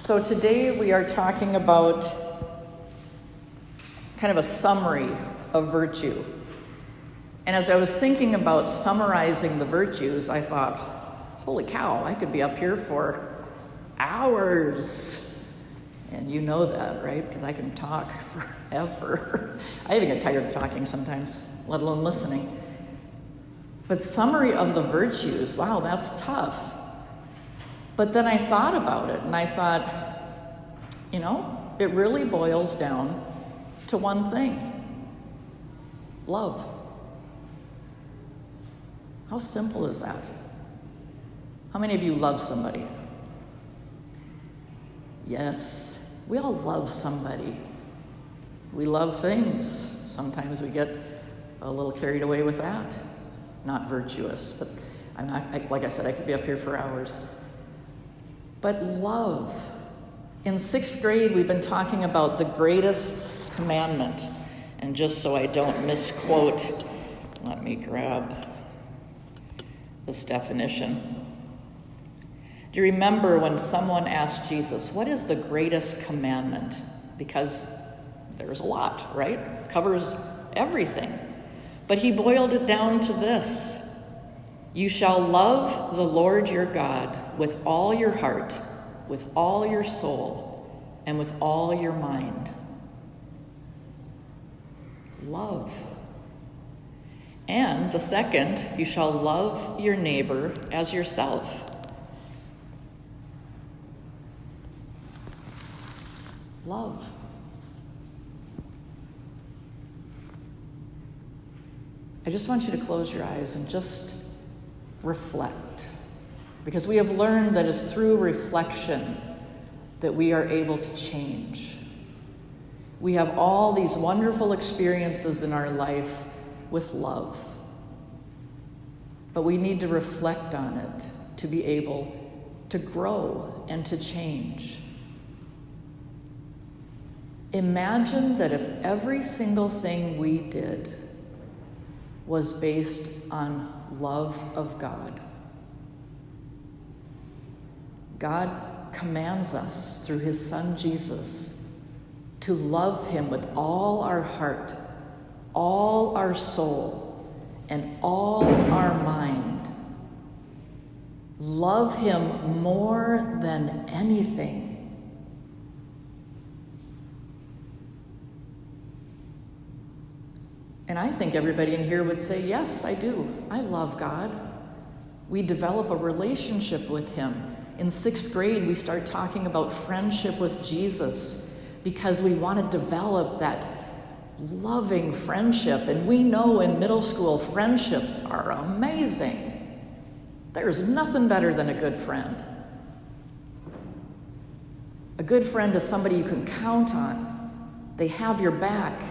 So today we are talking about kind of a summary of virtue. And as I was thinking about summarizing the virtues, I thought, holy cow, I could be up here for hours. And you know that, right? Because I can talk forever. I even get tired of talking sometimes, let alone listening. But summary of the virtues, wow, that's tough. But then I thought about it, and I thought, it really boils down to one thing: love. How simple is that? How many of you love somebody? Yes, we all love somebody. We love things. Sometimes we get a little carried away with that. Not virtuous, but like I said, I could be up here for hours. But love. In 6th grade, we've been talking about the greatest commandment. And just so I don't misquote, let me grab this definition. Do you remember when someone asked Jesus, what is the greatest commandment? Because there's a lot, right? Covers everything. But he boiled it down to this: you shall love the Lord your God with all your heart, with all your soul, and with all your mind. Love. And the second, you shall love your neighbor as yourself. Love. I just want you to close your eyes and just reflect. Because we have learned that it's through reflection that we are able to change. We have all these wonderful experiences in our life with love. But we need to reflect on it to be able to grow and to change. Imagine that if every single thing we did was based on love of God. God commands us through his son Jesus to love him with all our heart, all our soul, and all our mind. Love him more than anything. And I think everybody in here would say, yes, I do. I love God. We develop a relationship with him. In 6th grade, we start talking about friendship with Jesus because we want to develop that loving friendship. And we know in middle school, friendships are amazing. There's nothing better than a good friend. A good friend is somebody you can count on. They have your back.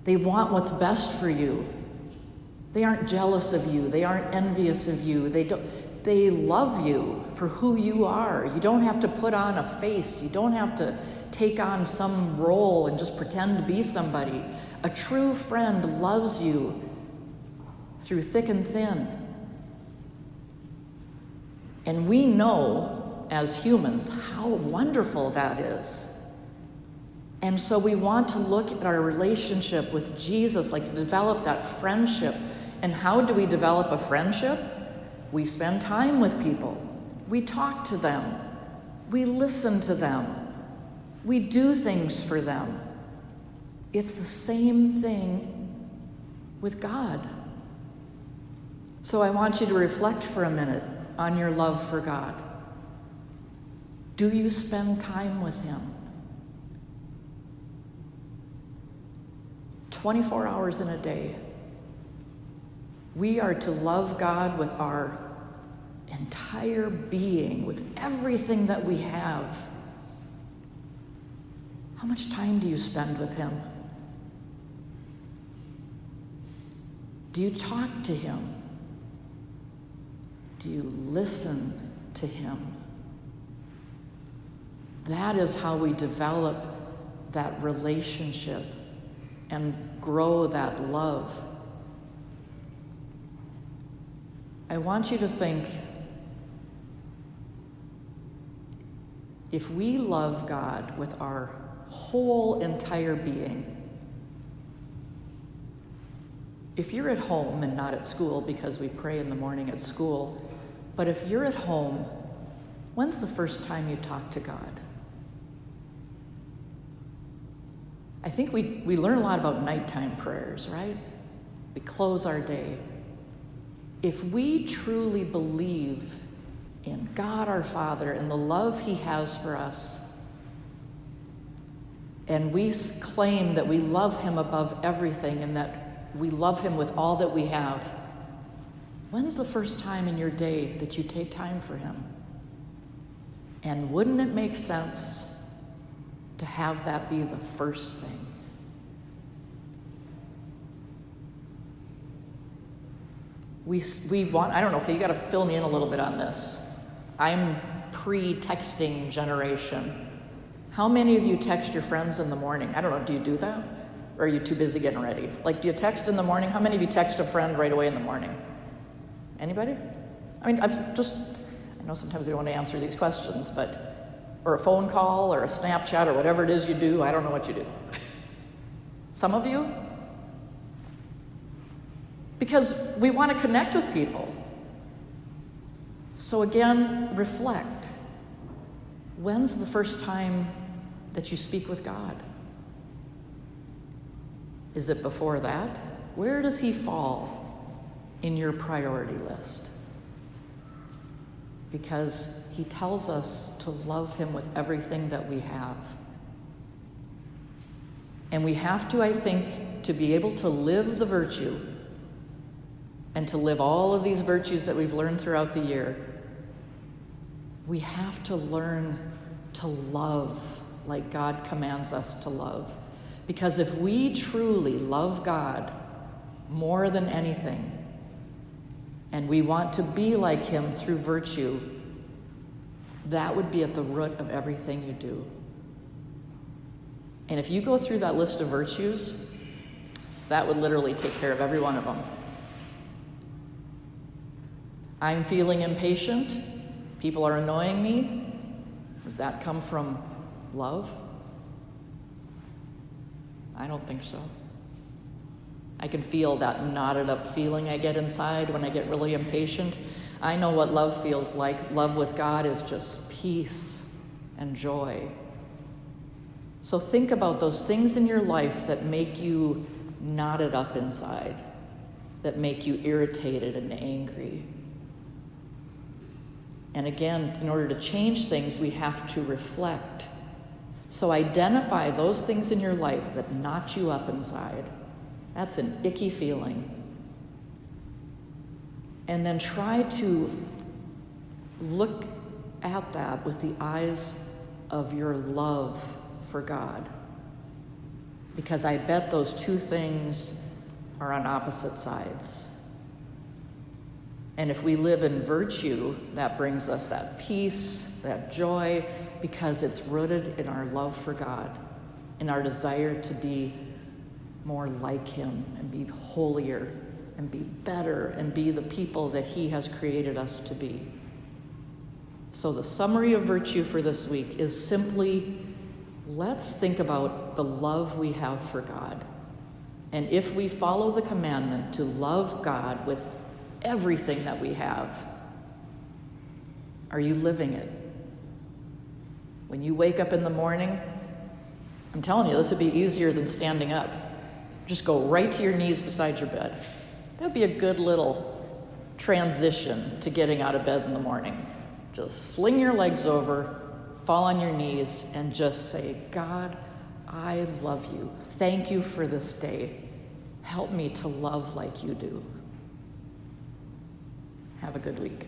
They want what's best for you. They aren't jealous of you. They aren't envious of you. They love you for who you are. You don't have to put on a face. You don't have to take on some role and just pretend to be somebody. A true friend loves you through thick and thin. And we know as humans how wonderful that is. And so we want to look at our relationship with Jesus, like to develop that friendship. And how do we develop a friendship? We spend time with people. We talk to them. We listen to them. We do things for them. It's the same thing with God. So I want you to reflect for a minute on your love for God. Do you spend time with him? 24 hours in a day. We are to love God with our entire being, with everything that we have. How much time do you spend with him? Do you talk to him? Do you listen to him? That is how we develop that relationship and grow that love. I want you to think, if we love God with our whole entire being, if you're at home and not at school, because we pray in the morning at school, but if you're at home, when's the first time you talked to God? I think we learn a lot about nighttime prayers, right? We close our day. If we truly believe in God our Father and the love He has for us, and we claim that we love Him above everything and that we love Him with all that we have, when's the first time in your day that you take time for Him? And wouldn't it make sense to have that be the first thing? We want, I don't know, okay, you got to fill me in a little bit on this. I'm pre-texting generation. How many of you text your friends in the morning? I don't know, do you do that? Or are you too busy getting ready? Like, do you text in the morning? How many of you text a friend right away in the morning? Anybody? I mean, I know sometimes they don't want to answer these questions, but, or a phone call or a Snapchat or whatever it is you do, I don't know what you do. Some of you? Because we want to connect with people. So again, reflect. When's the first time that you speak with God? Is it before that? Where does He fall in your priority list? Because He tells us to love Him with everything that we have. And we have to, I think, to be able to live the virtue and to live all of these virtues that we've learned throughout the year, we have to learn to love like God commands us to love. Because if we truly love God more than anything, and we want to be like Him through virtue, that would be at the root of everything you do. And if you go through that list of virtues, that would literally take care of every one of them. I'm feeling impatient. People are annoying me. Does that come from love? I don't think so. I can feel that knotted up feeling I get inside when I get really impatient. I know what love feels like. Love with God is just peace and joy. So think about those things in your life that make you knotted up inside, that make you irritated and angry. And again, in order to change things, we have to reflect. So identify those things in your life that knot you up inside. That's an icky feeling. And then try to look at that with the eyes of your love for God. Because I bet those two things are on opposite sides. And if we live in virtue, that brings us that peace, that joy, because it's rooted in our love for God, in our desire to be more like Him and be holier and be better and be the people that He has created us to be. So the summary of virtue for this week is simply, let's think about the love we have for God. And if we follow the commandment to love God with everything that we have, are you living it? When you wake up in the morning, I'm telling you, this would be easier than standing up. Just go right to your knees beside your bed. That would be a good little transition to getting out of bed in the morning. Just sling your legs over, fall on your knees, and just say, God, I love you. Thank you for this day. Help me to love like you do. Have a good week.